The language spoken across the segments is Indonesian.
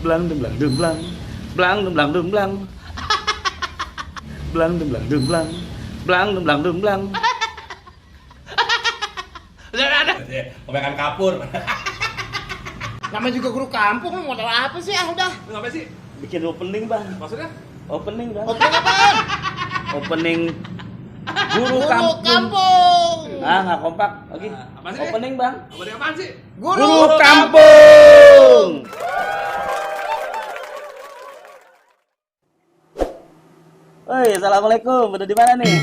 Blang dum blang dum blang. Blang dum blang dum blang. Blang dum blang dum blang. Blang dum blang dum blang. Udah. Kebanyakan kapur. Namanya juga guru kampung, lu modal apa sih? Ah, udah. Lu ngapain sih? Bikin opening, Bang. Maksudnya? Opening, Bang. Opening apaan? Opening guru Guru kampung. kampung. Ah, nggak kompak lagi. Apa sih? Opening, Bang. Opening apaan sih? Guru kampung. Woi, assalamualaikum. Udah di mana nih?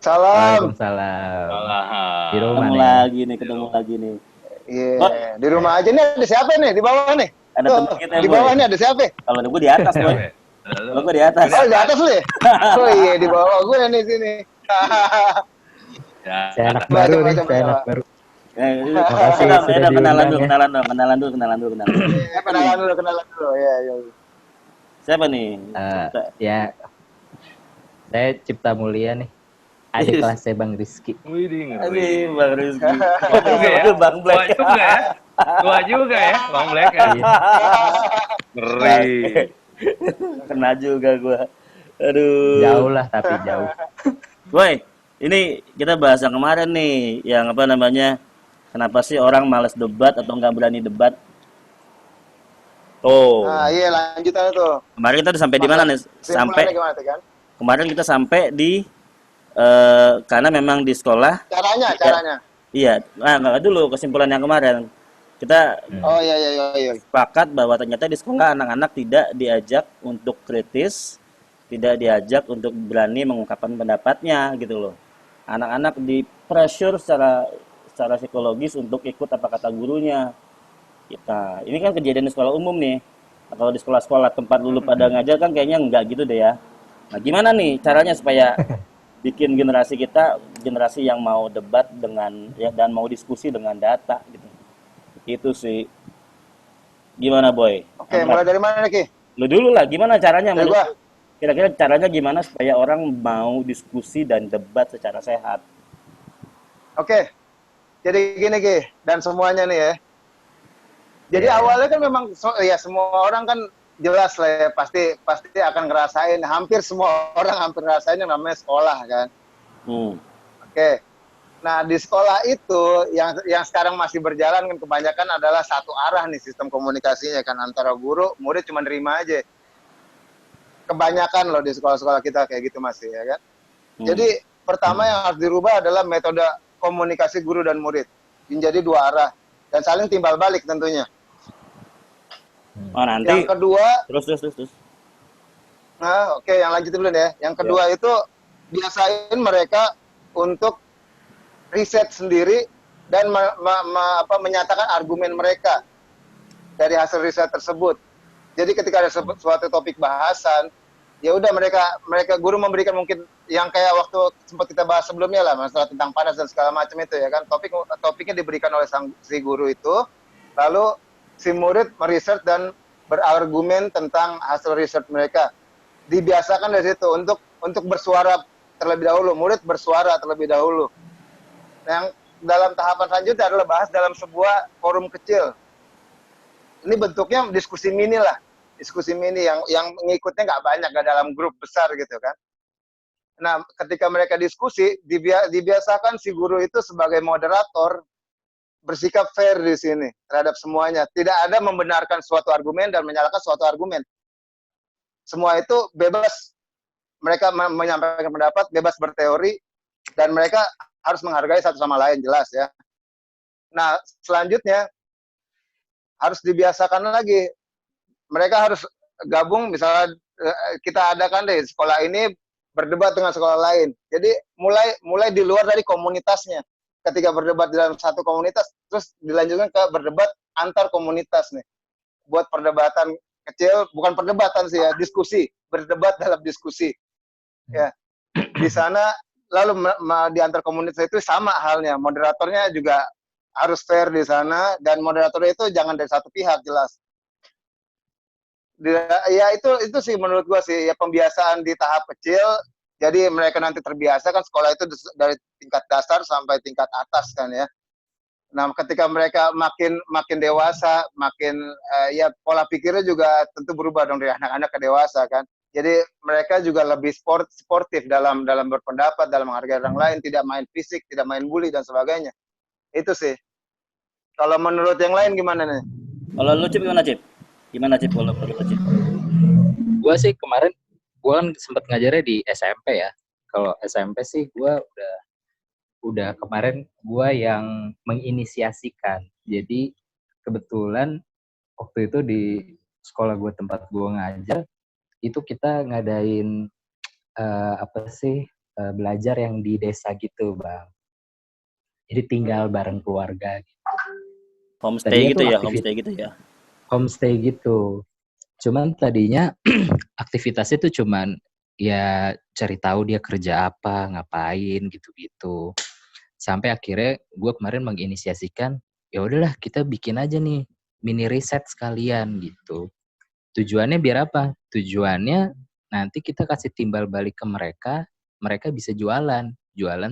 Salam. Waalaikumsalam. Alah. Di rumah Ketemu lagi nih. Iya, Oh. di rumah aja nih ada siapa nih di bawah nih? Ada Tuh, teman kita, di Boy. bawah nih ada siapa? Kalau gue di atas, Boy. Kalau gue di atas. Oh, di atas lu ya? Oh iya, di bawah gue nih sini. Ya. Saya anak Coba, baru coba, nih, coba, saya coba. anak baru. Makasih sudah kenalan diundang dulu, ya. kenalan dulu. Kenalan dulu. Iya, iya. Siapa nih? Ya, saya Cipta Mulia nih. Adik kelas saya Bang Rizky. Widih, Aduh, Bang Rizky. juga ya. Bang Tua Black. juga ya. Tua juga ya, Bang Black ya. Iya. Ngeri. Kena juga gua. Aduh. Jauh lah, tapi jauh. Boy, ini kita bahas yang kemarin nih, yang apa namanya? Kenapa sih orang malas debat atau nggak berani debat? Tuh. Nah, iya lanjutannya tuh. Kemarin kita udah sampai di mana nih? Sampai Simpulannya gimana tuh kan? kemarin kita sampai di karena memang di sekolah. Caranya. Iya, nggak dulu kesimpulan yang kemarin. Kita Oh iya. sepakat bahwa ternyata di sekolah anak-anak tidak diajak untuk kritis, tidak diajak untuk berani mengungkapkan pendapatnya gitu loh. Anak-anak di pressure secara psikologis untuk ikut apa kata gurunya. Kita ini kan kejadian di sekolah umum nih. Nah, kalau di sekolah-sekolah tempat dulu pada ngajar kan kayaknya enggak gitu deh ya. Nah, gimana nih caranya supaya bikin generasi kita generasi yang mau debat dengan ya dan mau diskusi dengan data gitu. Itu sih. Gimana, Boy? Oke, mulai dari mana nih, Ki? Lu dulu lah, gimana caranya? Dari gua. Kira-kira caranya gimana supaya orang mau diskusi dan debat secara sehat? Oke. Jadi gini, Ki, dan semuanya nih ya. Jadi Iya. awalnya kan memang ya semua orang kan jelas lah ya pasti akan ngerasain, hampir semua orang hampir ngerasain yang namanya sekolah kan. Oke. Nah, di sekolah itu yang sekarang masih berjalan kan kebanyakan adalah satu arah nih sistem komunikasinya kan antara guru, murid cuma nerima aja. Kebanyakan loh di sekolah-sekolah kita kayak gitu masih ya kan. Jadi pertama yang harus dirubah adalah metode komunikasi guru dan murid. Menjadi dua arah dan saling timbal balik tentunya. Oh, nanti. Yang kedua, Terus. nah oke, yang lanjutin dulu ya. Yang kedua itu biasain mereka untuk riset sendiri dan menyatakan argumen mereka dari hasil riset tersebut. Jadi ketika ada suatu topik bahasan, ya udah mereka guru memberikan mungkin yang kayak waktu sempat kita bahas sebelumnya lah masalah tentang panas dan segala macam itu ya kan. Topiknya diberikan oleh si guru itu, lalu si murid meriset dan berargumen tentang hasil riset mereka. Dibiasakan dari situ untuk bersuara terlebih dahulu, murid bersuara terlebih dahulu. Yang dalam tahapan selanjutnya adalah bahas dalam sebuah forum kecil. Ini bentuknya diskusi mini lah, diskusi mini yang ngikutnya nggak banyak, nggak dalam grup besar gitu kan. Nah, ketika mereka diskusi, dibiasakan si guru itu sebagai moderator bersikap fair di sini terhadap semuanya. Tidak ada membenarkan suatu argumen dan menyalahkan suatu argumen. Semua itu bebas. Mereka menyampaikan pendapat, bebas berteori, dan mereka harus menghargai satu sama lain, jelas ya. Nah, selanjutnya harus dibiasakan lagi. Mereka harus gabung, misalnya kita adakan deh sekolah ini berdebat dengan sekolah lain. Jadi mulai di luar dari komunitasnya. Ketika berdebat dalam satu komunitas, terus dilanjutkan ke berdebat antar komunitas nih. Buat perdebatan kecil, bukan perdebatan sih ya, diskusi, berdebat dalam diskusi. Ya, di sana lalu di antar komunitas itu sama halnya, moderatornya juga harus fair di sana dan moderatornya itu jangan dari satu pihak jelas. Ya itu sih menurut gua sih ya pembiasaan di tahap kecil. Jadi mereka nanti terbiasa kan sekolah itu dari tingkat dasar sampai tingkat atas kan ya. Nah, ketika mereka makin makin dewasa, makin ya pola pikirnya juga tentu berubah dong dari anak-anak ke dewasa kan. Jadi mereka juga lebih sportif dalam berpendapat, dalam menghargai orang lain, tidak main fisik, tidak main bully dan sebagainya. Itu sih. Kalau menurut yang lain gimana nih? Kalau lu Cip gimana Cip? Gimana Cip kalau menurut lu Cip? Gue sih kemarin gue kan sempat ngajarnya di SMP ya. Kalau SMP sih gue udah kemarin gue yang menginisiasikan. Jadi kebetulan waktu itu di sekolah gue tempat gue ngajar itu kita ngadain belajar yang di desa gitu bang. Jadi tinggal bareng keluarga. Homestay Tadinya gitu tuh ya, homestay gitu ya. homestay gitu. Cuman tadinya aktivitasnya tuh cuman ya cari tahu dia kerja apa, ngapain gitu-gitu. Sampai akhirnya gue kemarin menginisiasikan, ya udahlah kita bikin aja nih mini riset sekalian gitu. Tujuannya biar apa? Tujuannya nanti kita kasih timbal balik ke mereka, mereka bisa jualan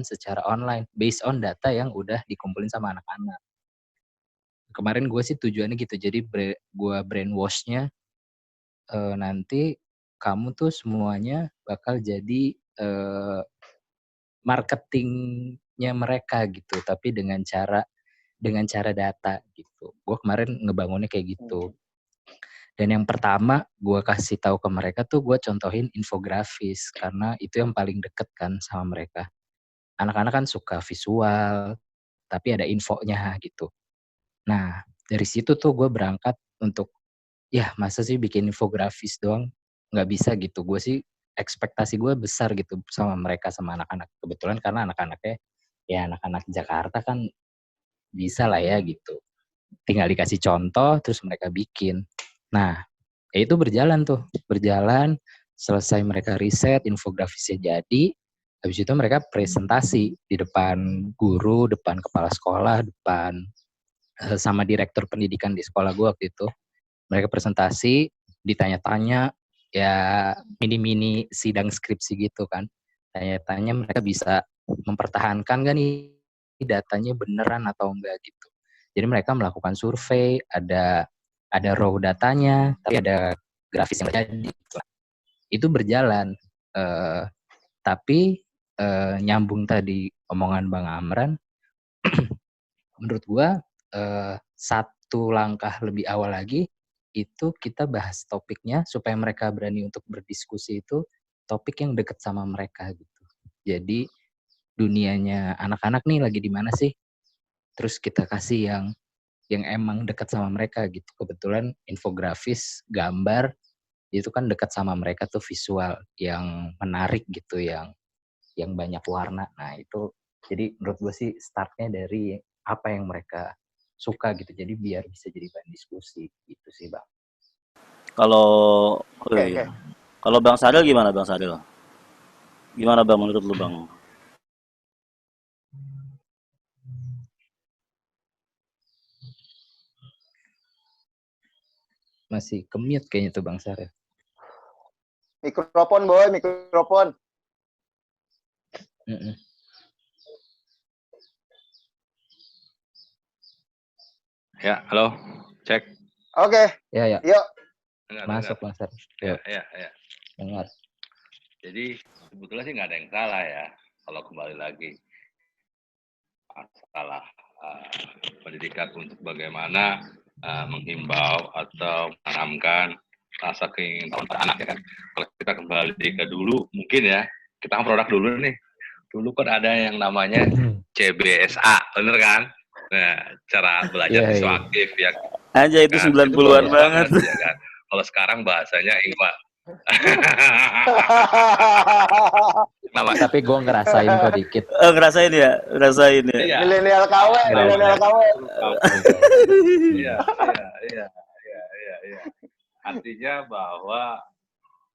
secara online based on data yang udah dikumpulin sama anak-anak. Kemarin gue sih tujuannya gitu, jadi gue brainwash-nya nanti kamu tuh semuanya bakal jadi marketingnya mereka gitu, tapi dengan cara data gitu. Gue kemarin ngebangunnya kayak gitu. Dan yang pertama gue kasih tahu ke mereka tuh gue contohin infografis karena itu yang paling deket kan sama mereka. Anak-anak kan suka visual, tapi ada infonya gitu. Nah dari situ tuh gue berangkat untuk ya masa sih bikin infografis doang nggak bisa gitu. Gue sih ekspektasi gue besar gitu sama mereka, sama anak-anak. Kebetulan karena anak-anaknya ya anak-anak Jakarta kan bisa lah ya gitu. Tinggal dikasih contoh terus mereka bikin. Nah ya itu berjalan selesai mereka riset infografisnya jadi. Habis itu mereka presentasi di depan guru, depan kepala sekolah, depan sama direktur pendidikan di sekolah gue waktu itu. Mereka presentasi, ditanya-tanya, ya mini-mini sidang skripsi gitu kan. Tanya-tanya mereka bisa mempertahankan gak nih datanya beneran atau enggak gitu. Jadi mereka melakukan survei, ada raw datanya, tapi ada grafis yang terjadi. Gitu. Itu berjalan. Tapi nyambung tadi omongan Bang Amran, menurut gua satu langkah lebih awal lagi itu kita bahas topiknya supaya mereka berani untuk berdiskusi itu topik yang dekat sama mereka gitu. Jadi dunianya anak-anak nih lagi di mana sih? Terus kita kasih yang emang dekat sama mereka gitu. Kebetulan infografis, gambar itu kan dekat sama mereka tuh visual yang menarik gitu, yang banyak warna. Nah itu jadi menurut gue sih startnya dari apa yang mereka suka gitu. Jadi biar bisa jadi bahan diskusi gitu sih bang. Kalau oh Oke, iya. oke. Kalau Bang Sadil gimana Bang Sadil? Gimana Bang menurut lu Bang? Masih kemute kayaknya tuh bang Sarah. Mikrofon, boy, mikrofon. Mm-mm. Ya, halo. Cek. Oke, Ya yuk. Dengar, masuk dengar. bang Sarah. Ya, Yuk, ya. dengar. Jadi sebetulnya sih nggak ada yang salah ya. Kalau kembali lagi masalah pendidikan untuk bagaimana menghimbau atau menanamkan rasa keinginan pada anak ya kan. Kalau kita kembali ke dulu mungkin ya, kita kan produk dulu nih. Dulu kan ada yang namanya CBSA, bener kan? Nah, cara belajar Iya, siswa iya. aktif ya Aja itu kan. Itu 90-an bagus banget. banget ya kan. Kalau sekarang bahasanya IPA. Nama, Tapi gue ngerasain kok dikit. Ngerasain ya? Ngerasain ya? iya. Milenial KW, milenial Ngerasain. KW. Iya. Artinya bahwa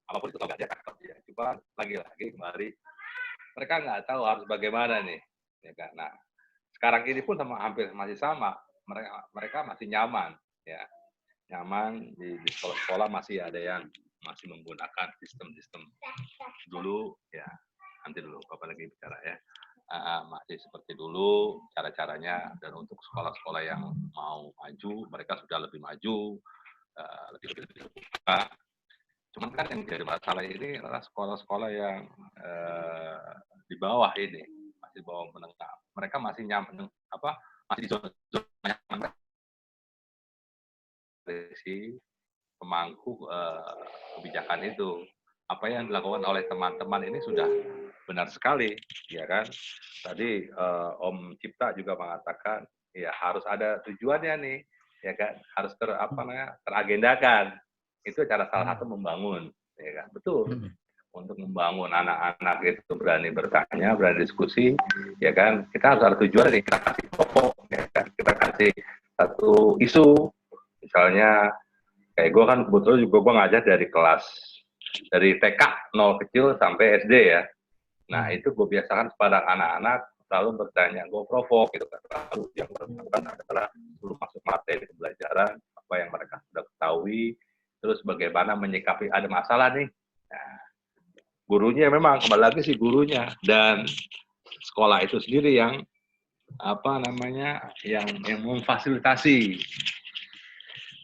apapun itu nggak ada ya. Cuma lagi-lagi kembali mereka nggak tahu harus bagaimana nih, ya kan. Nah, sekarang ini pun hampir masih sama. Mereka masih nyaman, ya. Nyaman di sekolah-sekolah masih ada yang masih menggunakan sistem-sistem dulu, ya. Nanti dulu, Bapak lagi bicara ya. masih seperti dulu cara-caranya, dan untuk sekolah-sekolah yang mau maju mereka sudah lebih maju, lebih terbuka. Cuman kan yang jadi masalah ini adalah sekolah-sekolah yang di bawah ini, masih bawah menengah. Mereka masih masih di zona nyaman dari si pemangku kebijakan itu. Apa yang dilakukan oleh teman-teman ini sudah benar sekali, ya kan? Tadi Om Cipta juga mengatakan, ya harus ada tujuannya nih, ya kan? Harus teragendakan. Itu cara salah satu membangun, ya kan? Betul. Untuk membangun anak-anak itu berani bertanya, berani diskusi, ya kan? Kita harus ada tujuan nih, kita kasih pokok, ya kan? Kita kasih satu isu, misalnya kayak gue kan kebetulan juga gue ngajar dari TK 0 kecil sampai SD ya. Nah itu gue biasakan kepada anak-anak selalu bertanya, gue provok gitu kan. Lalu yang berlakukan adalah sebelum masuk materi pembelajaran, apa yang mereka sudah ketahui, terus bagaimana menyikapi ada masalah nih. Nah, gurunya memang kembali lagi sih gurunya dan sekolah itu sendiri yang yang memfasilitasi.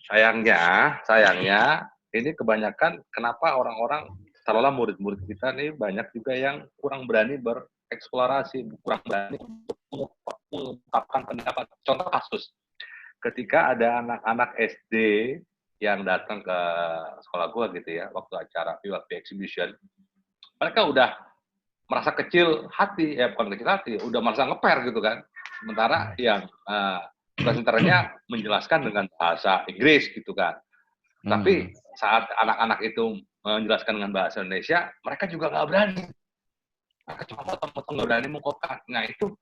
Sayangnya ini kebanyakan kenapa orang-orang taruhlah murid-murid kita nih banyak juga yang kurang berani bereksplorasi, kurang berani untuk mengungkapkan pendapat. Contoh kasus, ketika ada anak-anak SD yang datang ke sekolah gua gitu ya, waktu acara PWP exhibition, mereka udah merasa kecil hati, bukan kecil hati, udah merasa ngeper gitu kan. Sementara yang presenternya menjelaskan dengan bahasa Inggris gitu kan. Tapi saat anak-anak itu menjelaskan dengan bahasa Indonesia, mereka juga nggak berani. Mereka cuma potong-potong, nggak berani mengungkapkan. Nah itu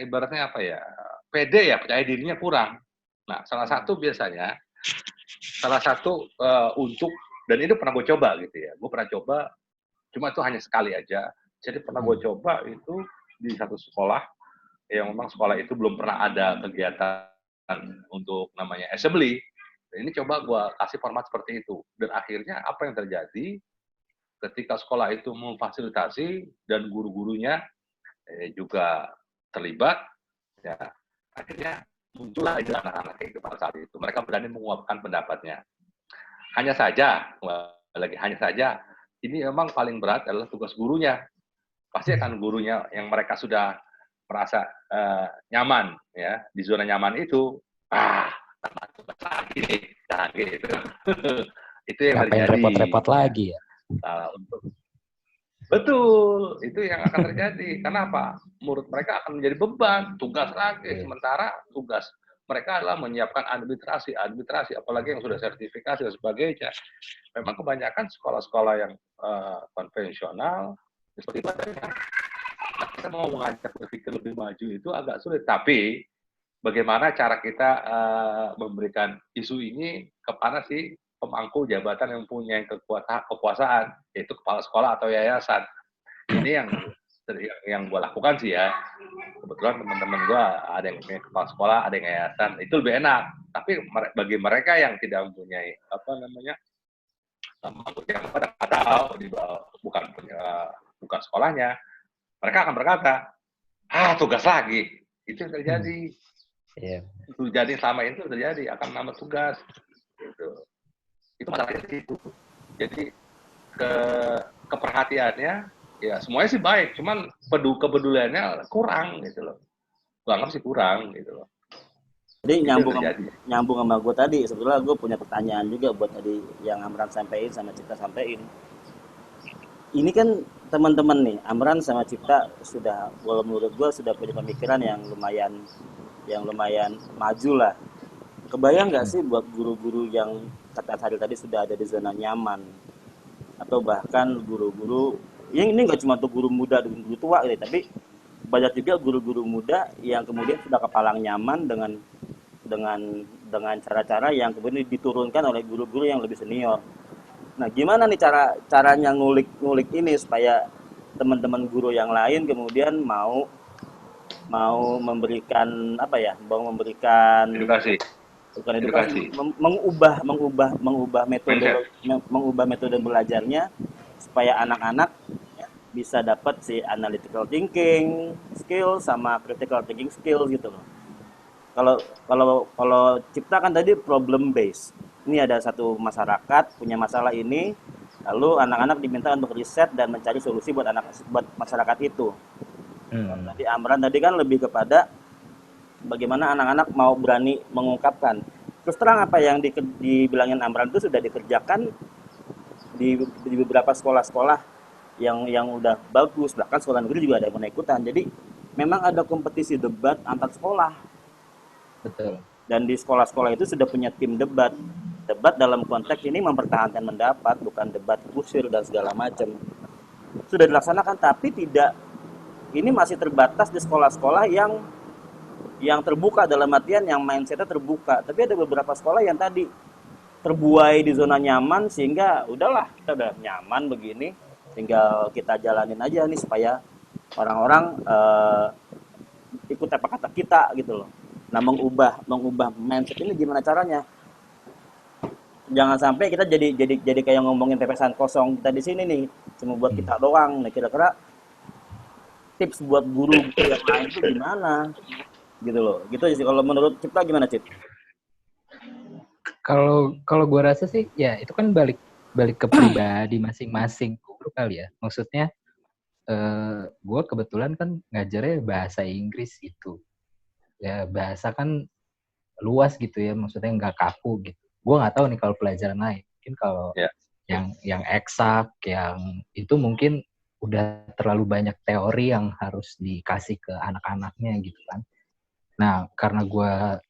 ibaratnya pede ya, percaya dirinya kurang. Nah salah satu untuk, dan itu pernah gue coba gitu ya, gue pernah coba, cuma itu hanya sekali aja. Jadi pernah gue coba itu di satu sekolah, yang memang sekolah itu belum pernah ada kegiatan untuk namanya assembly. Ini coba gue kasih format seperti itu. Dan akhirnya apa yang terjadi ketika sekolah itu memfasilitasi dan guru-gurunya juga terlibat, ya akhirnya muncullah anak-anak itu pada saat itu. Mereka berani menguapkan pendapatnya. Hanya saja, ini memang paling berat adalah tugas gurunya. Pasti akan gurunya yang mereka sudah merasa nyaman ya di zona nyaman itu, lagi nih, nah, gitu. Itu yang terjadi. Repot-repot lagi ya. Betul, itu yang akan terjadi. Kenapa? Murid mereka akan menjadi beban, tugas lagi. Sementara tugas mereka adalah menyiapkan administrasi, apalagi yang sudah sertifikasi dan sebagainya. Memang kebanyakan sekolah-sekolah yang konvensional seperti itu. Kita mau mengajak berpikir lebih maju itu agak sulit. Tapi bagaimana cara kita memberikan isu ini kepada si pemangku jabatan yang punya kekuasaan, yaitu kepala sekolah atau yayasan. Ini yang gue lakukan sih ya. Kebetulan teman-teman gue ada yang punya kepala sekolah, ada yang yayasan. Itu lebih enak. Tapi bagi mereka yang tidak mempunyai pemangku jabatan atau bukan sekolahnya, mereka akan berkata, tugas lagi. Itu yang terjadi. Jadi selama itu terjadi, akan nambah tugas. Gitu. Itu masalahnya itu. Jadi keperhatiannya, ya semuanya sih baik, cuman kepeduliannya kurang gitu loh. Gue anggap sih kurang gitu loh. Jadi nyambung sama gue tadi, sebetulnya gue punya pertanyaan juga buat tadi yang Amran sampaikan sama Cipta sampaikan. Ini kan teman-teman nih, Amran sama Cipta sudah, kalau menurut gue sudah punya pemikiran yang lumayan maju lah. Kebayang nggak sih buat guru-guru yang kata Hadil tadi sudah ada di zona nyaman, atau bahkan guru-guru yang ini nggak cuma untuk guru muda dan guru tua gitu, tapi banyak juga guru-guru muda yang kemudian sudah kepalang nyaman dengan cara-cara yang kemudian diturunkan oleh guru-guru yang lebih senior. Nah, gimana nih caranya ngulik ini supaya teman-teman guru yang lain kemudian mau memberikan edukasi, mengubah metode belajarnya supaya anak-anak bisa dapat si analytical thinking skill sama critical thinking skill gitu loh. Kalau kalau Cipta kan tadi problem base. Ini ada satu masyarakat punya masalah ini, lalu anak-anak diminta untuk riset dan mencari solusi buat masyarakat itu. Tadi Amran tadi kan lebih kepada bagaimana anak-anak mau berani mengungkapkan. Terus terang apa yang dibilangin Amran itu sudah dikerjakan di beberapa sekolah-sekolah yang udah bagus, bahkan sekolah negeri juga ada yang pernah ikutan. Jadi memang ada kompetisi debat antar sekolah, Betul. dan di sekolah-sekolah itu sudah punya tim debat. Debat dalam konteks ini mempertahankan pendapat, bukan debat kusir dan segala macam. Sudah dilaksanakan, tapi tidak, ini masih terbatas di sekolah-sekolah yang terbuka, dalam artian yang mindsetnya terbuka. Tapi ada beberapa sekolah yang tadi terbuai di zona nyaman, sehingga udahlah, kita udah nyaman begini, tinggal kita jalanin aja nih supaya orang-orang ikut apa kata kita gitu loh. Nah, mengubah mindset ini gimana caranya? Jangan sampai kita jadi kayak ngomongin pepesan kosong kita di sini nih, cuma buat kita doang. Nah, kira-kira tips buat guru yang lain itu gimana? Gitu loh. Gitu aja sih. Kalau menurut Cipta gimana, Cip? Kalau gue rasa sih ya itu kan balik ke pribadi masing-masing guru kali ya. Maksudnya gue kebetulan kan ngajarnya bahasa Inggris gitu. Ya bahasa kan luas gitu ya, maksudnya nggak kaku gitu. Gue nggak tahu nih kalau pelajaran lain. Mungkin kalau yang eksak, yang itu mungkin udah terlalu banyak teori yang harus dikasih ke anak-anaknya gitu kan. Nah, karena gue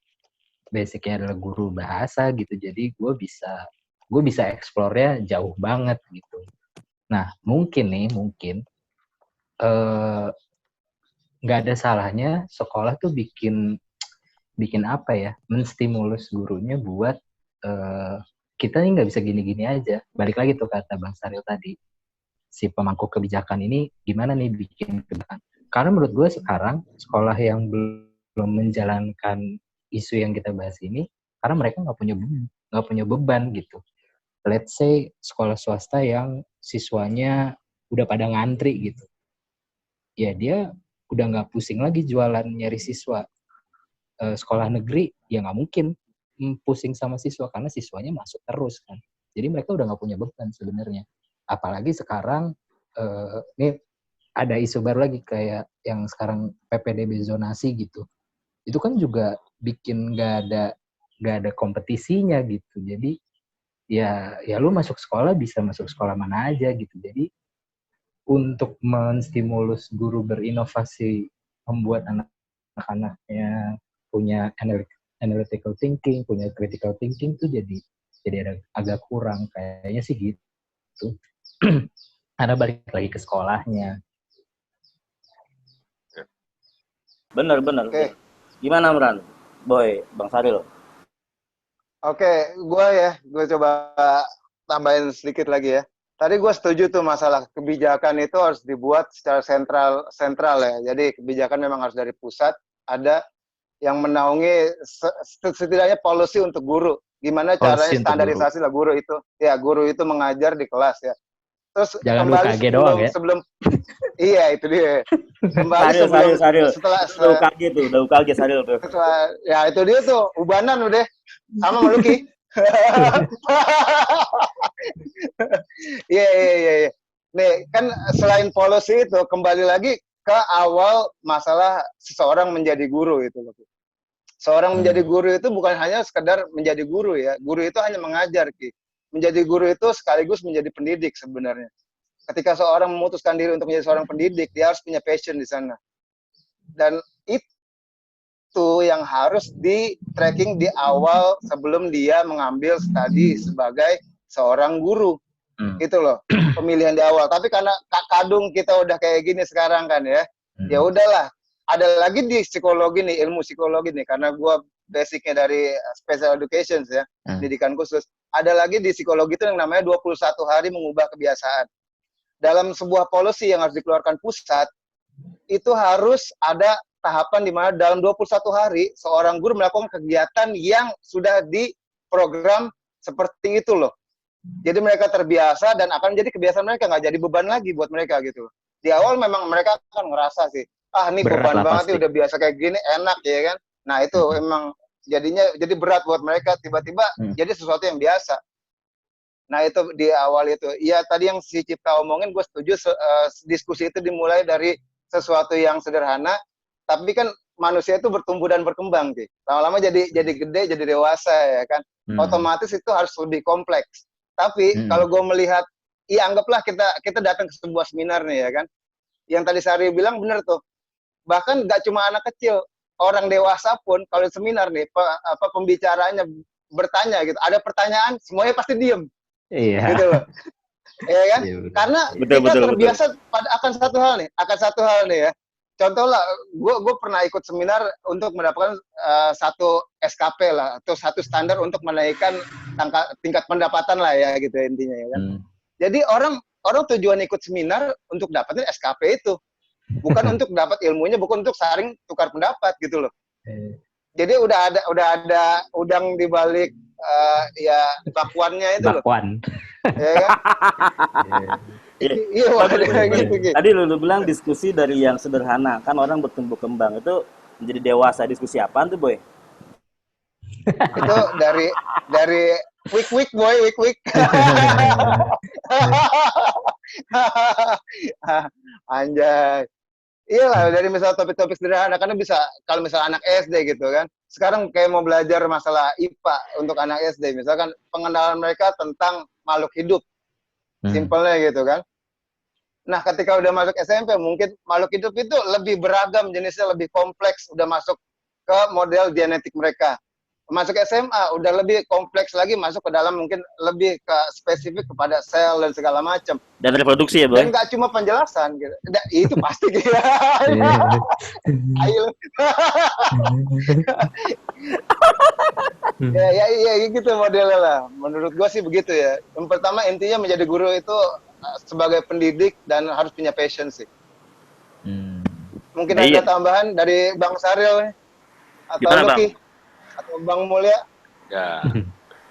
basicnya adalah guru bahasa gitu, jadi gue bisa explore-nya jauh banget gitu. Nah, mungkin nggak ada salahnya sekolah tuh bikin apa ya, menstimulus gurunya buat kita nih nggak bisa gini-gini aja. Balik lagi tuh kata Bang Saril tadi, si pemangku kebijakan ini gimana nih bikin kebijakan. Karena menurut gue sekarang sekolah yang belum menjalankan isu yang kita bahas ini, karena mereka nggak punya beban gitu. Let's say sekolah swasta yang siswanya udah pada ngantri gitu, ya dia udah nggak pusing lagi jualan nyari siswa. Sekolah negeri ya nggak mungkin pusing sama siswa karena siswanya masuk terus kan. Jadi mereka udah nggak punya beban sebenarnya. Apalagi sekarang ini ada isu baru lagi kayak yang sekarang PPDB zonasi gitu. Itu kan juga bikin nggak ada kompetisinya gitu. Jadi ya lu masuk sekolah bisa masuk sekolah mana aja gitu. Jadi untuk menstimulus guru berinovasi, membuat anak-anaknya punya analytical thinking, punya critical thinking tuh jadi agak kurang kayaknya sih gitu. Karena balik lagi ke sekolahnya. Bener. Oke. Gimana, Amran? Boy, Bang Saril. Oke, gue coba tambahin sedikit lagi ya. Tadi gue setuju tuh masalah kebijakan itu harus dibuat secara sentral ya. Jadi kebijakan memang harus dari pusat, ada yang menaungi setidaknya policy untuk guru. Gimana caranya standarisasi lah guru itu. Ya, guru itu mengajar di kelas ya. Terus jangan kembali UKG doang ya. sebelum iya itu dia. Kembali Saril. setelah UKG tuh, udah UKG Saril tuh. Ya itu dia tuh, ubanan udah sama Meluki. Iya. Nih, kan selain policy itu kembali lagi ke awal masalah seseorang menjadi guru itu loh. Seorang menjadi guru itu bukan hanya sekedar menjadi guru ya. Guru itu hanya mengajar, Ki. Menjadi guru itu sekaligus menjadi pendidik sebenarnya. Ketika seorang memutuskan diri untuk menjadi seorang pendidik, dia harus punya passion di sana. Dan itu yang harus di-tracking di awal sebelum dia mengambil studi sebagai seorang guru. Gitu loh, pemilihan di awal. Tapi karena kadung kita udah kayak gini sekarang kan ya, ya udahlah. Ada lagi di psikologi nih, ilmu psikologi nih, karena gue basicnya dari special education ya, pendidikan khusus. Ada lagi di psikologi itu yang namanya 21 hari mengubah kebiasaan. Dalam sebuah policy yang harus dikeluarkan pusat, itu harus ada tahapan di mana dalam 21 hari seorang guru melakukan kegiatan yang sudah diprogram seperti itu loh. Jadi mereka terbiasa dan akan menjadi kebiasaan mereka, nggak jadi beban lagi buat mereka gitu. di awal memang mereka akan ngerasa sih, ah ini Berat beban lah banget pasti. nih, udah biasa kayak gini enak ya kan. Nah itu emang jadinya jadi berat buat mereka, tiba-tiba jadi sesuatu yang biasa. Nah itu di awal itu, ya tadi yang si Cipta omongin, gue setuju. Diskusi itu dimulai dari sesuatu yang sederhana, tapi kan manusia itu bertumbuh dan berkembang sih. Lama-lama jadi gede, jadi dewasa ya kan. Otomatis itu harus lebih kompleks. Tapi kalau gue melihat, ya anggaplah kita datang ke sebuah seminar nih ya kan. Yang tadi Sari bilang bener tuh. Bahkan nggak cuma anak kecil, orang dewasa pun kalau seminar nih, pembicaranya bertanya gitu, ada pertanyaan, semuanya pasti diem. Iya. Gitu loh. Ya kan? Iya, betul. Karena kita terbiasa akan satu hal nih ya. Contoh lah, gue pernah ikut seminar untuk mendapatkan satu SKP lah, atau satu standar untuk menaikkan tingkat pendapatan lah ya gitu intinya ya kan. Jadi orang tujuan ikut seminar untuk dapetin SKP itu, bukan untuk dapat ilmunya, bukan untuk saling tukar pendapat gitu loh. Jadi udah ada udang di balik ya bakwannya itu loh. Bakwan. Ya kan? Iya, gitu. Tadi lu bilang diskusi dari yang sederhana, kan orang bertumbuh kembang itu menjadi dewasa. Diskusi apaan tuh, Boy? Itu dari week boy, week. Anjay. Iyalah, dari misal topik-topik sederhana, karena bisa kalau misal anak SD gitu kan. Sekarang kayak mau belajar masalah IPA untuk anak SD, misalkan pengenalan mereka tentang makhluk hidup. Simpelnya gitu kan. Nah, ketika udah masuk SMP, mungkin makhluk hidup itu lebih beragam jenisnya, lebih kompleks, udah masuk ke model genetik mereka. Masuk SMA udah lebih kompleks lagi, masuk ke dalam mungkin lebih ke spesifik kepada sel dan segala macam. Dan reproduksi ya, Boy? Dan nggak cuma penjelasan gitu. Itu pasti gitu. Ayo. ya gitu modelnya lah. Menurut gue sih begitu ya. Yang pertama intinya menjadi guru itu sebagai pendidik dan harus punya passion sih. Mungkin ada tambahan dari Bang Saril atau Lucky atau Bang Mulya? Ya,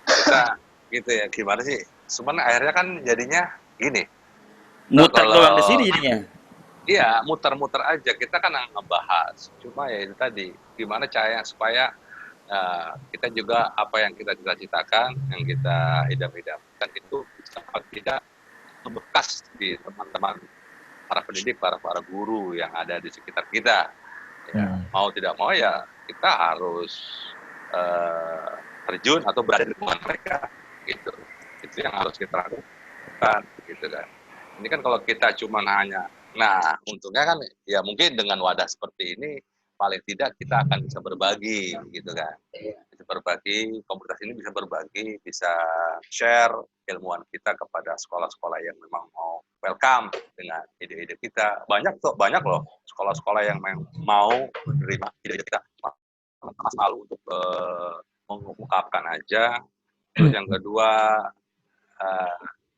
kita gitu ya, gimana sih? Cuman akhirnya kan jadinya gini. Muter doang di sini jadinya. Iya, muter-muter aja. Kita kan ngebahas. Cuma ya itu tadi, gimana caranya supaya kita juga apa yang kita cita-citakan, yang kita idam-idamkan itu bisa tidak membekas di teman-teman para pendidik, para guru yang ada di sekitar kita. Ya, mau tidak mau ya kita harus terjun atau berada di lingkungan mereka, gitu. Itu yang harus kita lakukan, gitu kan. Ini kan kalau kita cuma hanya, nah untungnya kan ya mungkin dengan wadah seperti ini paling tidak kita akan bisa berbagi, gitu kan. Bisa berbagi, komunitas ini bisa berbagi, bisa share ilmuwan kita kepada sekolah-sekolah yang memang mau welcome dengan ide-ide kita. Banyak loh sekolah-sekolah yang mau menerima ide-ide kita. Mas malu untuk mengungkapkan aja. Terus yang kedua,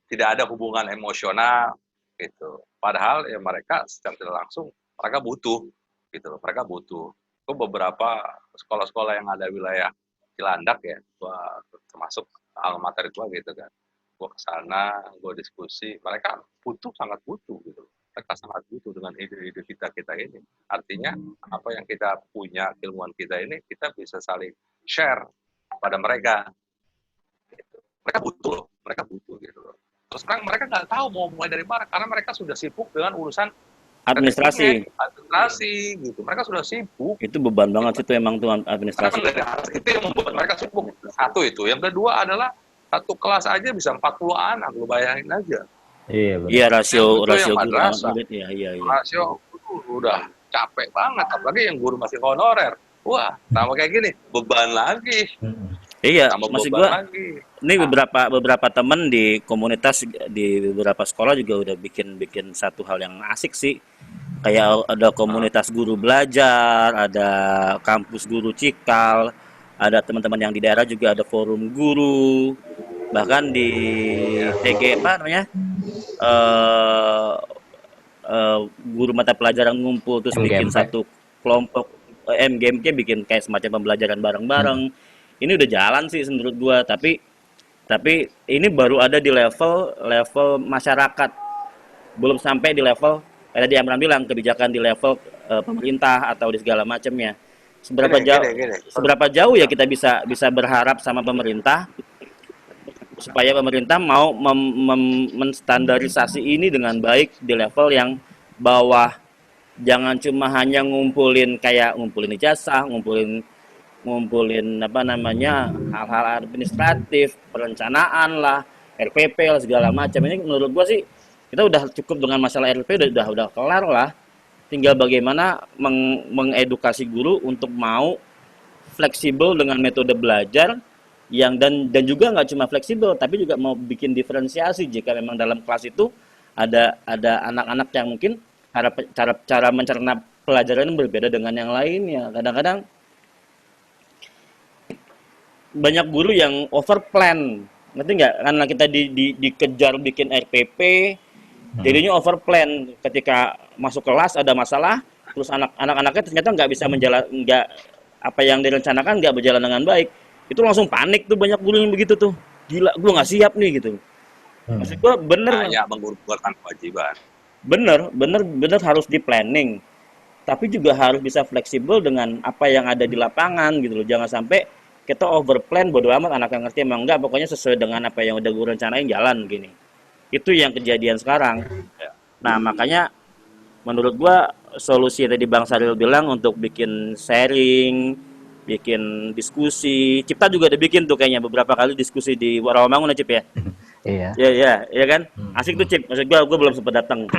tidak ada hubungan emosional gitu. Padahal ya mereka secara tidak langsung mereka butuh gitu loh. Mereka butuh. Itu beberapa sekolah-sekolah yang ada wilayah Cilandak ya, gua termasuk alma mater gua gitu kan. Gua ke sana, gua diskusi, mereka sangat butuh gitu. Mereka sangat butuh dengan ide-ide kita ini. Artinya apa yang kita punya, ilmuwan kita ini, kita bisa saling share pada mereka. Gitu. Mereka butuh gitu loh. Terus terang mereka nggak tahu mau mulai dari mana, karena mereka sudah sibuk dengan urusan administrasi gitu. Mereka sudah sibuk. Itu beban banget sih itu emang tuh administrasi. Itu yang membuat mereka sibuk. Satu itu. Yang kedua adalah satu kelas aja bisa 40 anak, lu bayangin aja. Iya, rasio guru murid ya. Rasio udah capek banget, apalagi yang guru masih honorer. Wah, sama kayak gini, beban lagi. Iya, maksud gua ini beberapa teman di komunitas di beberapa sekolah juga udah bikin satu hal yang asik sih. Kayak ada komunitas guru belajar, ada kampus guru Cikal, ada teman-teman yang di daerah juga ada forum guru. Bahkan di TG apa namanya? Guru mata pelajaran ngumpul terus bikin satu kelompok MGMK, bikin kayak semacam pembelajaran bareng-bareng. Ini udah jalan sih menurut gua, tapi ini baru ada di level masyarakat, belum sampai di level kayak tadi Amran bilang kebijakan di level pemerintah atau di segala macamnya. Gini. Seberapa jauh ya kita bisa berharap sama pemerintah supaya pemerintah mau menstandarisasi ini dengan baik di level yang bawah. Jangan cuma hanya ngumpulin ijazah, ngumpulin apa namanya hal-hal administratif, perencanaan lah, RPP lah segala macam. Ini menurut gua sih kita udah cukup dengan masalah RPP, udah kelar lah. Tinggal bagaimana mengedukasi guru untuk mau fleksibel dengan metode belajar yang dan juga nggak cuma fleksibel tapi juga mau bikin diferensiasi jika memang dalam kelas itu ada anak-anak yang mungkin cara mencerna pelajaran berbeda dengan yang lainnya. Kadang-kadang banyak guru yang overplan, ngerti nggak? Karena kita dikejar bikin RPP, jadinya overplan. Ketika masuk kelas ada masalah, terus anak-anaknya ternyata nggak bisa nggak apa yang direncanakan nggak berjalan dengan baik. Itu langsung panik tuh banyak guru yang begitu tuh. Gila, gue nggak siap nih gitu. Maksud gue bener. Hanya menggugurkan kewajiban. Bener harus di planning, tapi juga harus bisa fleksibel dengan apa yang ada di lapangan gitu loh. Jangan sampai kita overplan, bodo amat anak yang ngerti emang enggak, pokoknya sesuai dengan apa yang udah gue rencanain jalan gini. Itu yang kejadian sekarang. Nah makanya menurut gue solusi tadi Bang Saril bilang untuk bikin sharing, bikin diskusi. Cipta juga udah bikin tuh kayaknya beberapa kali diskusi di Rawamangun ya Cip ya. Iya. Iya kan? Asik tuh Cip. Maksud gue belum sempat datang.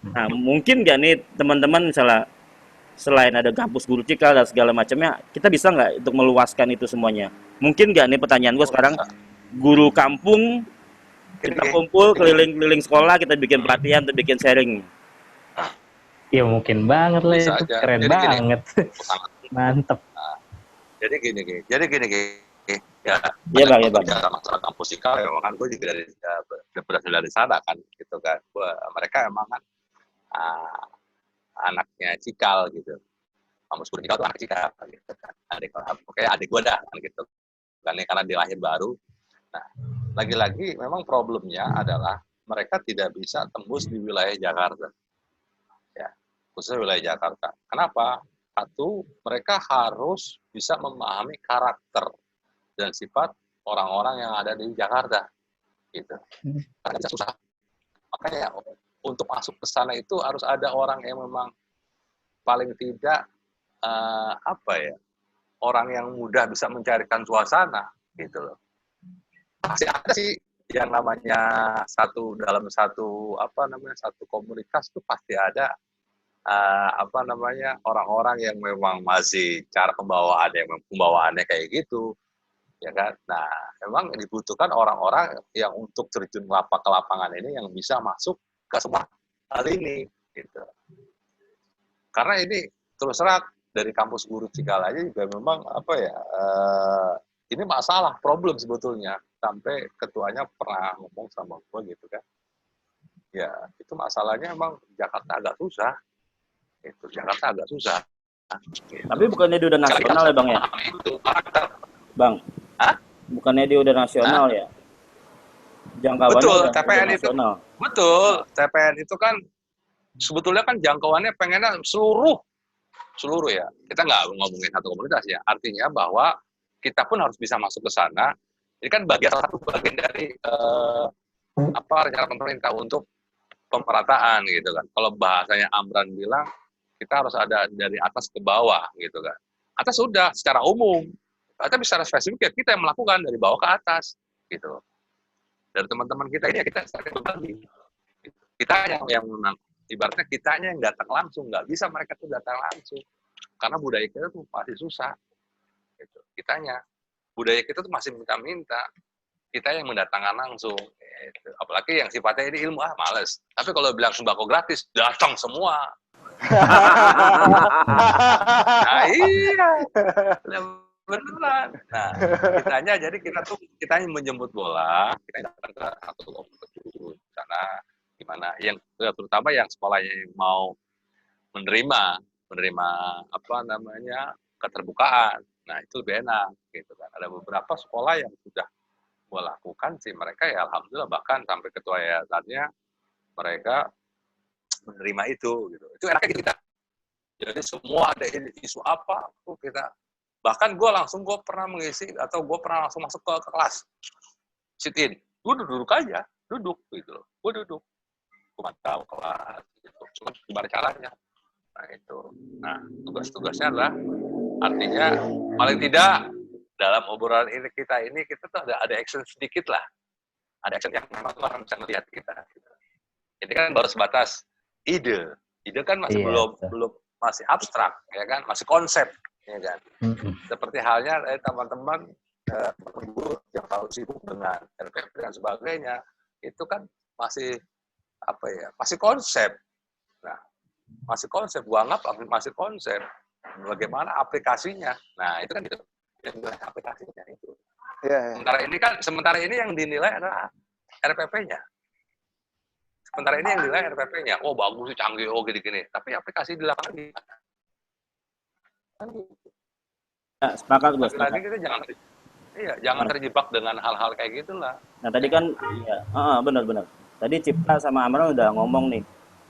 Nah, mungkin nggak nih teman-teman misalnya selain ada kampus guru Cikal dan segala macamnya, kita bisa nggak untuk meluaskan itu semuanya? Mungkin nggak nih pertanyaan gue sekarang, guru kampung kita kumpul keliling-keliling sekolah, kita bikin pelatihan, kita bikin sharing. Iya mungkin banget lah itu, keren banget. Mantep. Jadi gini. Ya, Iya bang. masalah kampus Cikal ya, kan gue juga berasal dari sana kan, gitu kan. Mereka emang kan anaknya Cikal gitu. Kampus guru Cikal tuh anak Cikal gitu kan. Adik gue dah kan gitu. Karena dia lahir baru. Nah, lagi-lagi memang problemnya adalah mereka tidak bisa tembus di wilayah Jakarta. Ya, khususnya wilayah Jakarta. Kenapa? Satu, mereka harus bisa memahami karakter dan sifat orang-orang yang ada di Jakarta, gitu. Karena bisa susah. Makanya untuk masuk ke sana itu harus ada orang yang memang paling tidak orang yang mudah bisa mencarikan suasana, gitu loh. Pasti ada sih yang namanya dalam satu komunitas itu pasti ada orang-orang yang memang masih cara pembawaannya kayak gitu. Ya kan? Nah, memang dibutuhkan orang-orang yang untuk terjun ke lapangan ini yang bisa masuk ke semua hal ini, gitu. Karena ini terus terang dari kampus guru Cikal aja juga memang ini masalah, problem sebetulnya. Sampai ketuanya pernah ngomong sama gue gitu kan. Ya, itu masalahnya emang Jakarta agak susah. Jakarta agak susah. Gitu. Tapi bukannya dia udah nasional ya Bang ya? Itu karakter. Bang, bukannya dia udah nasional ya? Jangkauannya betul, udah TPN itu nasional. Betul, TPN itu kan sebetulnya kan jangkauannya pengennya seluruh ya. Kita nggak ngomongin satu komunitas ya. Artinya bahwa kita pun harus bisa masuk ke sana. Ini kan salah satu bagian dari rencana pemerintah untuk pemerataan gitu kan. Kalau bahasanya Amran bilang kita harus ada dari atas ke bawah gitu kan. Atas sudah secara umum. Tapi secara spesifik ya kita yang melakukan dari bawah ke atas gitu. Dari teman-teman kita ini ya kita saling berbagi. Kita yang menang. Ibaratnya kitanya yang datang langsung, nggak bisa mereka tuh datang langsung. Karena budaya kita tuh masih susah. Gitu. Kitanya. Budaya kita tuh masih minta-minta. Kita yang mendatangkan langsung. Gitu. Apalagi yang sifatnya ini ilmu, males. Tapi kalau bilang sembako gratis, datang semua. Nah iya. Beneran. Nah, kita menjemput bola, kita datang ke satu kompetisi sana gimana yang terutama yang sekolahnya yang mau menerima keterbukaan. Nah, itu lebih enak gitu kan. Ada beberapa sekolah yang sudah gua lakukan sih mereka ya alhamdulillah bahkan sampai ketua yayasannya mereka menerima itu gitu. Itu enaknya kita. Jadi semua ada isu apa tuh kita, bahkan gue pernah mengisi atau gue pernah langsung masuk ke kelas sit in, gue duduk aja, duduk gitu loh, gue duduk, gue tahu kelas gitu. Cuma gimana caranya. Nah itu, nah tugas-tugasnya adalah artinya paling tidak dalam obrolan ini kita tuh ada action sedikit lah, ada action yang memang orang bisa melihat kita. Gitu. Jadi kan baru sebatas ide kan masih Iya, belum masih abstrak, ya kan, masih konsep, ya kan. Seperti halnya teman-teman guru yang tahu sibuk dengan RPP dan sebagainya, itu kan masih apa ya, masih konsep. Nah, masih konsep, gua anggap masih konsep. Bagaimana aplikasinya? Nah, itu kan itu aplikasinya itu. Iya, iya. Sementara ini yang dinilai adalah RPP-nya. Sementara ini yang dinilai RPP-nya. Oh, bagus sih, canggih, oh gini-gini. Tapi aplikasi di lapangan gimana? Kan gitu. Ya, sepakat gue, Lagi sepakat. kita jangan terjebak dengan hal-hal kayak gitulah. Nah tadi kan, ya, benar-benar. Tadi Cipta sama Amran udah ngomong nih,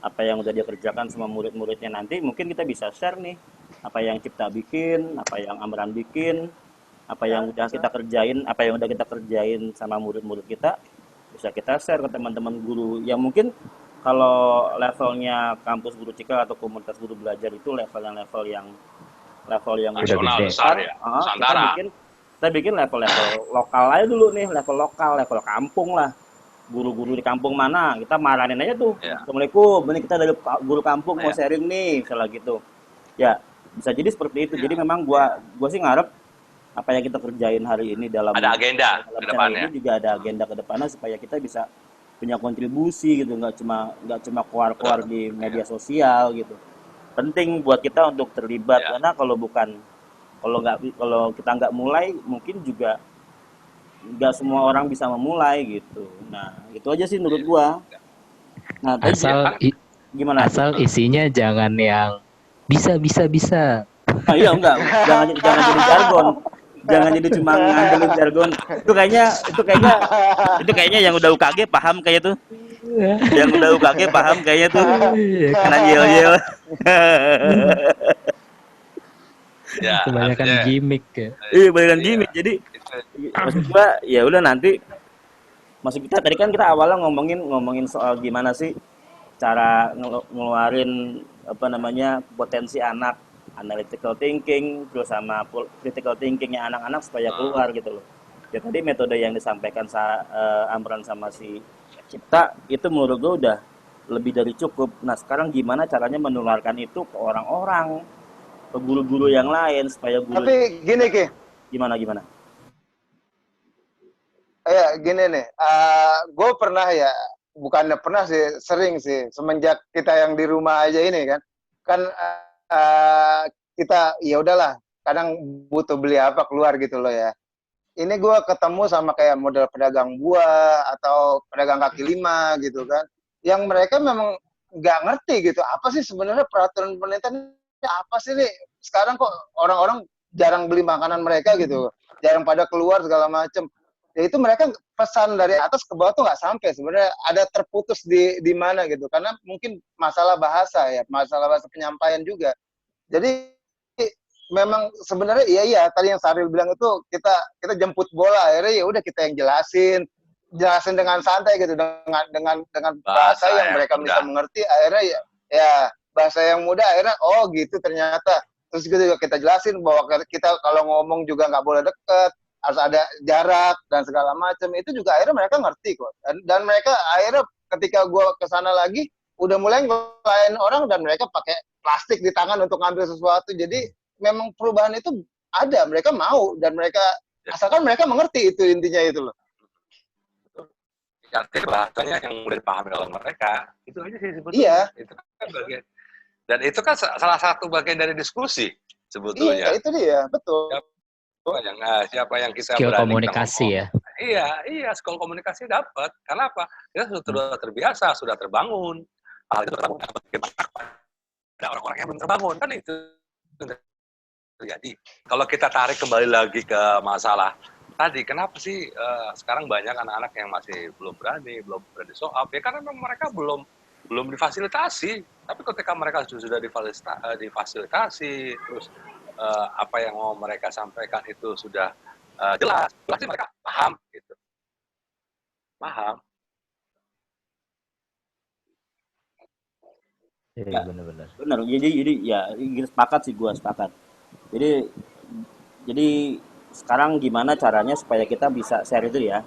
apa yang udah dia kerjakan sama murid-muridnya. Nanti mungkin kita bisa share nih, apa yang Cipta bikin, apa yang Amran bikin, apa yang udah kita kerjain, apa yang udah kita kerjain sama murid-murid kita, bisa kita share ke teman-teman guru yang mungkin kalau levelnya kampus guru Cikal atau komunitas guru belajar itu level yang Nasional gede. besar ya, kita Nusantara. bikin level-level lokal aja dulu nih, level lokal, level kampung lah. Guru-guru di kampung mana, kita marahin aja tuh. Ya. Assalamualaikum, ini kita dari guru kampung mau Ya. sharing nih, misalnya gitu. Ya, bisa jadi seperti itu. Ya. Jadi memang gua sih ngarep apa yang kita kerjain hari ini dalam Ada agenda dalam ke channel depannya. ini juga ada agenda ke depannya supaya kita bisa punya kontribusi gitu, nggak cuma keluar-keluar di media sosial gitu. Penting buat kita untuk terlibat Ya. karena kalau kita nggak mulai mungkin juga nggak semua orang bisa memulai gitu. Nah itu aja sih menurut gua. Nah tadi gimana? Asal isinya jangan yang bisa. Ah, iya enggak, jangan jadi jargon. Jangan jadi cuma ngandelin jargon. Itu kayaknya yang udah UKG paham kayak tuh. Yang udah UKG paham kayaknya tuh. Karena yel-yel. Ya, Kebanyakan artinya, gimmick ya. Iya, banyak gimmick. Iya. Jadi itu, maksud gua ya udah nanti maksud kita tadi kan kita awalnya ngomongin soal gimana sih cara ngeluarin apa namanya potensi anak, analytical thinking terus sama critical thinkingnya anak-anak supaya keluar gitu loh. Ya tadi metode yang disampaikan Amran sama si Cipta itu menurut gue udah lebih dari cukup. Nah sekarang gimana caranya menularkan itu ke orang-orang, ke guru-guru yang lain supaya guru Tapi gini Ki, gimana? ya gini nih, gue pernah ya, bukannya pernah sih, sering sih, semenjak kita yang di rumah aja ini kan kita ya udahlah, kadang butuh beli apa keluar gitu loh ya. Ini gue ketemu sama kayak model pedagang buah atau pedagang kaki lima gitu kan, yang mereka memang nggak ngerti gitu, apa sih sebenarnya peraturan pemerintah ini apa sih nih, sekarang kok orang-orang jarang beli makanan mereka gitu, jarang pada keluar segala macem. Ya itu mereka pesan dari atas ke bawah tuh nggak sampai, sebenarnya ada terputus di mana gitu, karena mungkin masalah bahasa ya, masalah bahasa penyampaian juga. Jadi memang sebenarnya iya tadi yang Saril bilang itu kita jemput bola, akhirnya ya udah kita yang jelasin dengan santai gitu, dengan bahasa yang mereka bisa mengerti, akhirnya ya bahasa yang mudah, akhirnya oh gitu ternyata. Terus juga kita jelasin bahwa kita kalau ngomong juga nggak boleh deket, harus ada jarak dan segala macam. Itu juga akhirnya mereka ngerti kok, dan mereka akhirnya ketika gue kesana lagi udah mulai ngelain orang dan mereka pakai plastik di tangan untuk ngambil sesuatu. Jadi memang perubahan itu ada, mereka mau, dan mereka asalkan mereka mengerti, itu intinya itu loh. Artinya bahasanya yang mudah dipahami oleh mereka, itu aja sih sebetulnya. Iya. Itu kan bagian, dan itu kan salah satu bagian dari diskusi sebetulnya. Iya, itu dia, betul. Siapa yang kita Skill berani komunikasi ya. Iya, skill komunikasi dapat. Karena apa? Kita sudah terbiasa, sudah terbangun. Hal itu terbangun. Ada orang-orang yang belum terbangun, kan itu terjadi. Kalau kita tarik kembali lagi ke masalah tadi, kenapa sih sekarang banyak anak-anak yang masih belum berani show up? Ya karena memang mereka belum belum difasilitasi. Tapi ketika mereka sudah difasilitasi, terus apa yang mau mereka sampaikan itu sudah jelas, pasti mereka paham gitu. Paham. Iya, benar-benar. Bener. Jadi ya sepakat sih, gua sepakat. Jadi jadi sekarang gimana caranya supaya kita bisa share itu ya,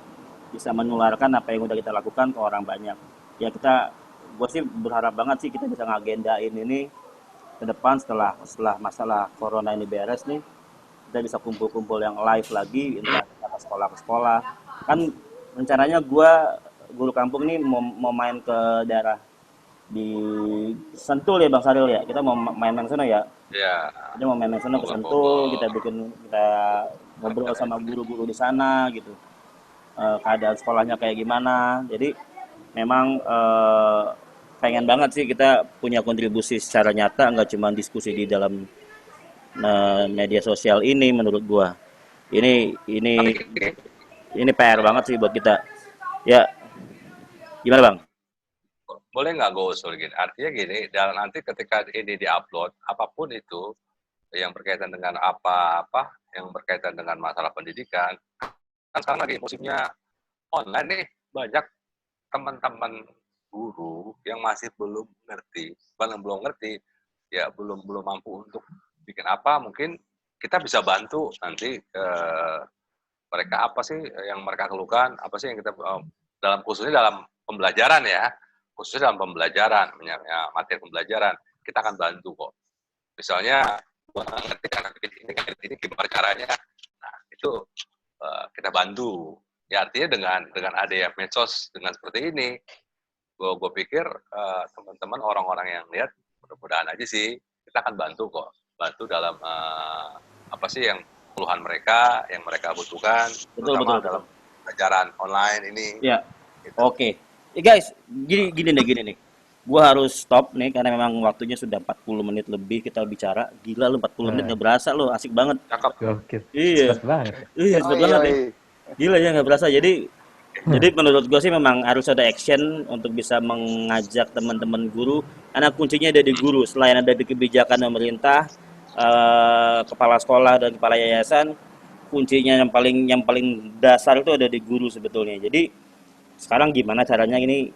bisa menularkan apa yang udah kita lakukan ke orang banyak. Ya gue sih berharap banget sih kita bisa ngagendain ini ke depan setelah setelah masalah corona ini beres nih, kita bisa kumpul-kumpul yang live lagi, entah kita ke sekolah kan rencananya guru kampung nih mau main ke daerah di Sentul ya Bang Saril ya, kita mau main-main sana ya, Ya, kita mau main-main sana ke Sentul, kita ngobrol sama guru-guru di sana gitu. Keadaan sekolahnya kayak gimana, jadi memang pengen banget sih kita punya kontribusi secara nyata, nggak cuma diskusi di dalam media sosial ini. Menurut gua ini ini PR banget sih buat kita ya. Gimana Bang? boleh nggak gue usul gini? Artinya gini, dalam nanti ketika ini diupload, apapun itu yang berkaitan dengan apa-apa, yang berkaitan dengan masalah pendidikan, kan sekarang lagi musimnya online nih, banyak teman-teman guru yang masih belum ngerti, ya belum mampu untuk bikin apa, mungkin kita bisa bantu nanti mereka apa sih yang mereka keluhkan, apa sih yang kita dalam khususnya dalam pembelajaran ya, khususnya dalam pembelajaran, materi pembelajaran, kita akan bantu kok. Misalnya, ngerti kan ini gimana caranya, nah itu kita bantu. Ya artinya dengan adanya medsos dengan seperti ini, gue pikir teman-teman orang-orang yang lihat mudah-mudahan aja sih kita akan bantu kok, bantu dalam apa sih yang keluhan mereka, yang mereka butuhkan, terutama dalam pelajaran online ini. Ya, gitu. Oke. Guys, gini nih. Gua harus stop nih karena memang waktunya sudah 40 menit lebih kita bicara. Gila lu 40 menit nggak berasa lu, asik banget. Cakep. Gokil. Iya. Cepet banget. Iya, cepet banget ya. Gila ya nggak berasa. Jadi menurut gua sih memang harus ada action untuk bisa mengajak teman-teman guru. Karena kuncinya ada di guru. Selain ada di kebijakan pemerintah, kepala sekolah dan kepala yayasan, kuncinya yang paling dasar itu ada di guru sebetulnya. Jadi sekarang gimana caranya ini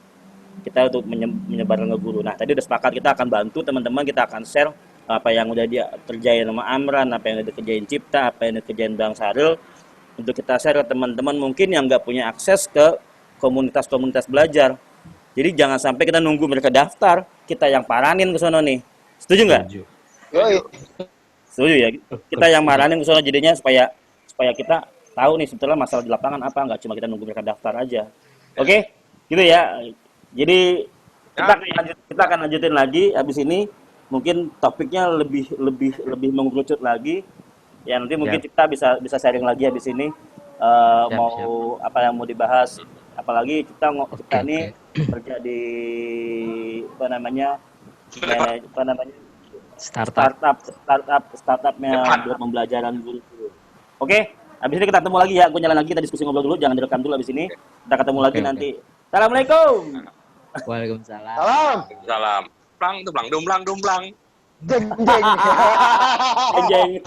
kita untuk menyebarkan ke guru. Nah, tadi udah sepakat kita akan bantu teman-teman, kita akan share apa yang udah dia kerjain sama Amran, apa yang udah dikerjain Cipta, apa yang dikerjain Bang Saril, untuk kita share ke teman-teman mungkin yang nggak punya akses ke komunitas-komunitas belajar. Jadi jangan sampai kita nunggu mereka daftar, kita yang paranin ke sono nih. Setuju nggak? Setuju ya. Kita yang paranin ke sono jadinya supaya kita tahu nih sebetulnya masalah di lapangan apa, nggak cuma kita nunggu mereka daftar aja. Oke, gitu ya. Jadi kita akan lanjutin lagi habis ini. Mungkin topiknya lebih mengerucut lagi. Ya nanti mungkin kita bisa sharing lagi habis ini. Mau apa yang mau dibahas. Apalagi kita ini kerja di apa namanya startupnya buat pembelajaran guru. Oke. Habis ini kita ketemu lagi ya, gue jalan lagi, kita diskusi ngobrol dulu, jangan direkam dulu habis ini. Kita ketemu lagi nanti. Assalamualaikum. Waalaikumsalam. Salam. Dumblang. Jeng jeng. Jeng.